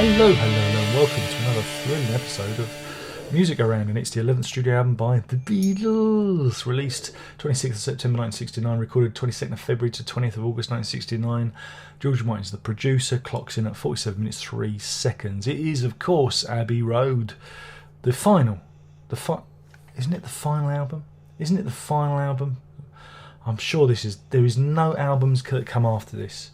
Hello, and welcome to another thrilling episode of Music Around, and it's the 11th studio album by the Beatles, released 26th of September 1969, recorded 22nd of February to 20th of August 1969. George Martin's the producer, clocks in at 47 minutes 3 seconds. It is, of course, Abbey Road, isn't it the final album? Isn't it the final album? I'm sure there is no albums that come after this.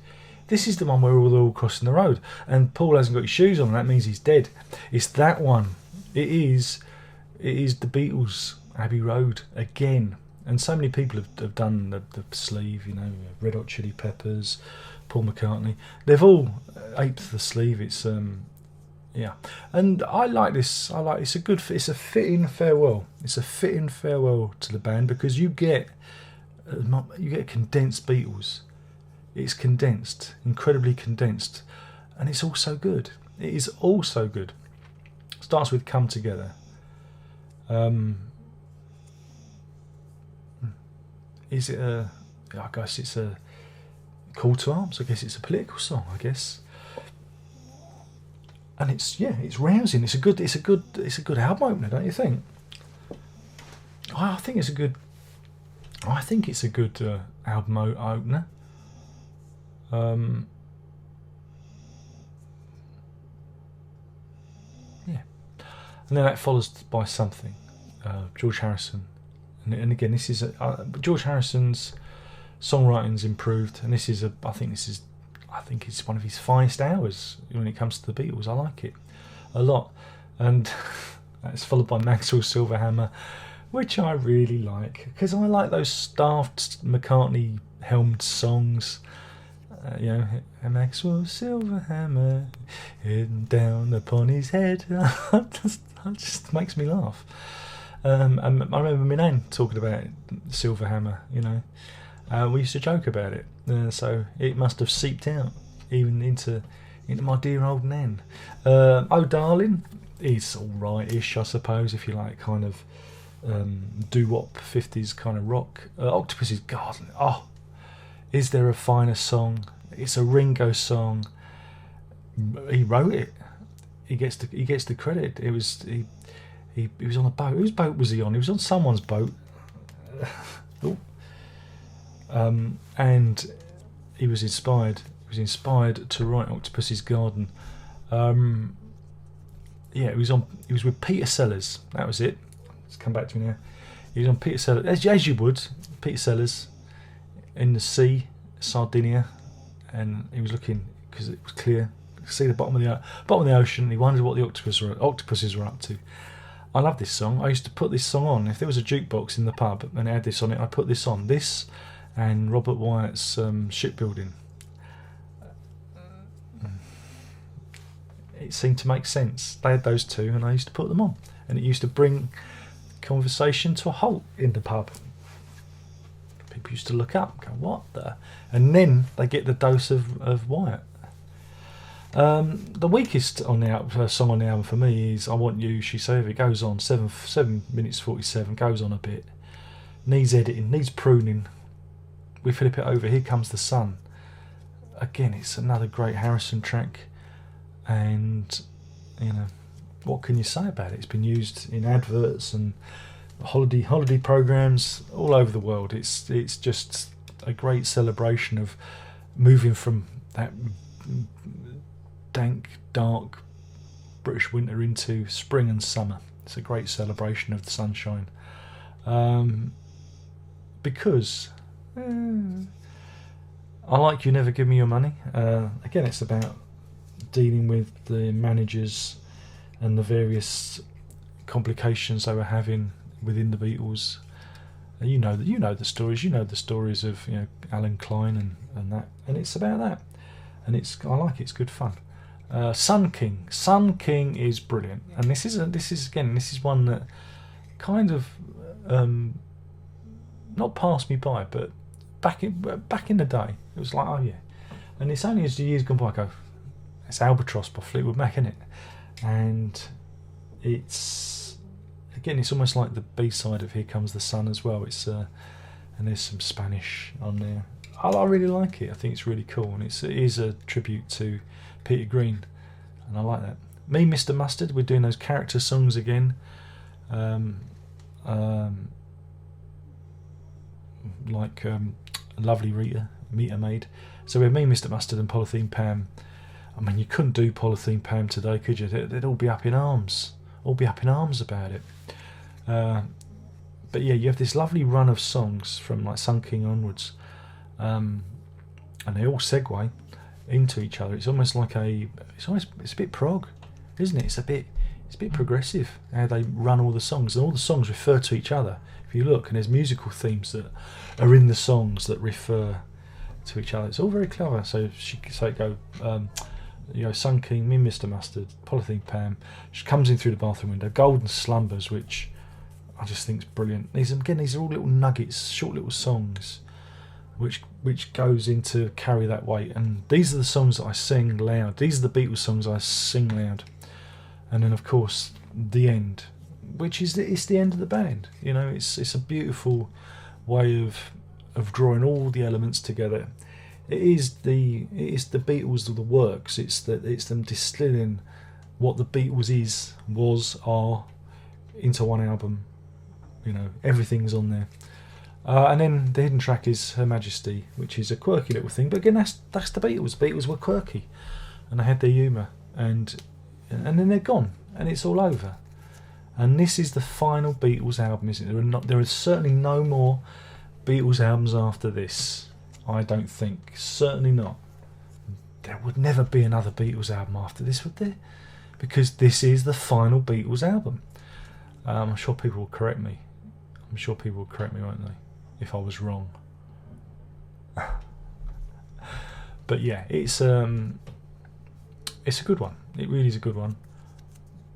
This is the one where they're all crossing the road and Paul hasn't got his shoes on, and that means he's dead. It's that one. It is the Beatles, Abbey Road, again. And so many people have done the sleeve, Red Hot Chili Peppers, Paul McCartney. They've all aped the sleeve. It's yeah. And I like this. It's a fitting farewell. It's a fitting farewell to the band, because you get condensed Beatles. It's condensed, incredibly condensed, and it's also good. It is also good. Starts with "Come Together." Is it I guess it's a call to arms. I guess it's a political song. I guess, and it's rousing. It's a good album opener, don't you think? I think it's a good album opener. And then that follows by something. George Harrison, and again, this is George Harrison's songwriting's improved, and I think it's one of his finest hours when it comes to the Beatles. I like it a lot, and that's followed by Maxwell Silver Hammer, which I really like, because I like those staffed McCartney helmed songs. Maxwell Silver Hammer hidden down upon his head. It just makes me laugh. And I remember my nan talking about Silver Hammer. We used to joke about it, so it must have seeped out even into my dear old nan. Oh Darling is all right-ish, I suppose, if you like kind of doo-wop 50s kind of rock. Octopus's Garden. Oh, is there a finer song? It's a Ringo song. He wrote it. He gets the credit. He was on a boat. Whose boat was he on? He was on someone's boat. And he was inspired. He was inspired to write Octopus's Garden. He was with Peter Sellers. That was it. Let's come back to me now. He was on Peter Sellers, as you would. Peter Sellers in the sea, Sardinia, and he was looking, because it was clear, you could see the bottom of the ocean. And he wondered what the octopuses were up to. I love this song. I used to put this song on if there was a jukebox in the pub and it had this on it. I put this on, this and Robert Wyatt's Shipbuilding. It seemed to make sense. They had those two, and I used to put them on, and it used to bring conversation to a halt in the pub. People used to look up, go, what the? And then they get the dose of Wyatt. The weakest song on the album for me is "I Want You, She Said." It goes on 7 minutes 47, goes on a bit. Needs editing, needs pruning. We flip it over. Here Comes the Sun. Again, it's another great Harrison track, and what can you say about it? It's been used in adverts and holiday programs all over the world. It's just a great celebration of moving from that dank, dark British winter into spring and summer. It's a great celebration of the sunshine. Because I Like You, Never Give Me Your Money. Again, it's about dealing with the managers and the various complications they were having within the Beatles. You know the stories. You know the stories of Alan Klein and that, and it's about that. And I like it. It's good fun. Sun King is brilliant, and this is one that kind of not passed me by, but back in the day it was like, oh yeah. And it's only as the years gone by I go, it's Albatross by Fleetwood Mac, isn't it? And it's almost like the B-side of Here Comes the Sun as well. It's and there's some Spanish on there. I really like it. I think it's really cool, and it is a tribute to Peter Green, and I like that. Me, Mr. Mustard, we're doing those character songs again. Like Lovely Rita, Meter Maid. So we're me, Mr. Mustard, and Polythene Pam. I mean, you couldn't do Polythene Pam today, could you? They'd all be up in arms. All be up in arms about it. But yeah, you have this lovely run of songs from like Sun King onwards, and they all segue into each other. It's almost like it's a bit prog, isn't it? It's a bit progressive how they run all the songs, and all the songs refer to each other. If you look, and there's musical themes that are in the songs that refer to each other. It's all very clever. So it go, Sun King, me, Mr. Mustard, Polythene Pam. She comes in through the bathroom window. Golden Slumbers, which I just think is brilliant. These are all little nuggets, short little songs, which goes into carry that weight. And these are the songs that I sing loud. These are the Beatles songs I sing loud. And then of course the end, which is it's the end of the band. You know, it's a beautiful way of drawing all the elements together. It is the Beatles of the works. It's them distilling what the Beatles are into one album. You know, everything's on there. And then the hidden track is Her Majesty, which is a quirky little thing. But again, that's the Beatles. Beatles were quirky, and they had their humour, and then they're gone, and it's all over. And this is the final Beatles album, isn't it? There is certainly no more Beatles albums after this. I don't think. Certainly not. There would never be another Beatles album after this, would there? Because this is the final Beatles album. I'm sure people will correct me. Won't they? If I was wrong. But yeah, it's a good one. It really is a good one.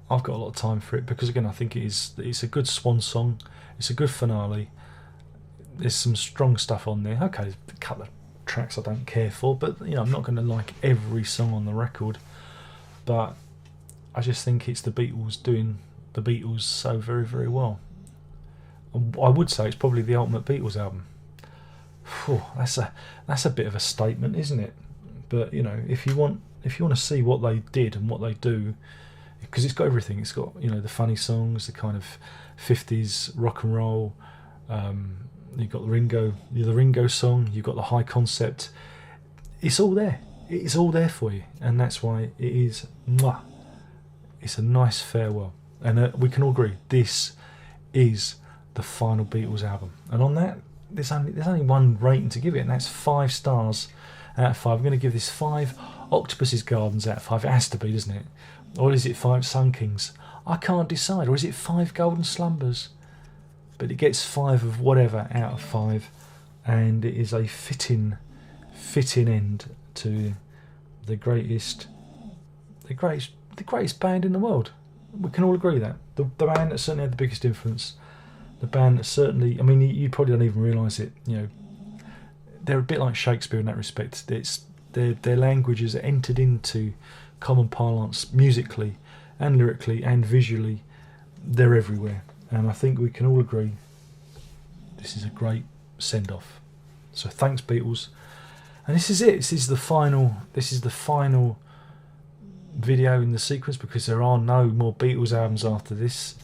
I've got a lot of time for it because again I think it's a good swan song. It's a good finale. There's some strong stuff on there. Okay, there's a couple of tracks I don't care for, but you know, I'm not going to like every song on the record. But I just think it's the Beatles doing the Beatles so very, very well. I would say it's probably the ultimate Beatles album. Whew, that's a bit of a statement, isn't it? But you know, if you want to see what they did and what they do, because it's got everything. It's got, you know, the funny songs, the kind of 50s rock and roll. You've got the Ringo song. You've got the high concept. It's all there. It's all there for you, and that's why it is. Mwah. It's a nice farewell, and we can all agree this is the final Beatles album. And on that, there's only one rating to give it, and that's 5 stars out of 5. I'm going to give this 5 Octopus's Gardens out of 5. It has to be, doesn't it? Or is it 5 Sun Kings? I can't decide. Or is it 5 Golden Slumbers? But it gets 5 of whatever out of 5, and it is a fitting end to the greatest band in the world. We can all agree that the band that certainly had the biggest influence. The band that certainly, I mean, you probably don't even realise it. You know, they're a bit like Shakespeare in that respect. It's their languages are entered into common parlance musically and lyrically and visually. They're everywhere, and I think we can all agree this is a great send-off. So thanks, Beatles. And this is it. This is the final video in the sequence, because there are no more Beatles albums after this.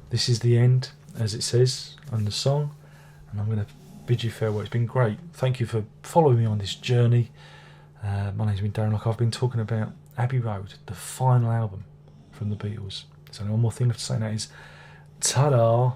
This is the end, as it says on the song, and I'm going to bid you farewell. It's been great. Thank you for following me on this journey. My name's been Darren Locke. I've been talking about Abbey Road, the final album from the Beatles. So one more thing I have to say, and that is ta-da.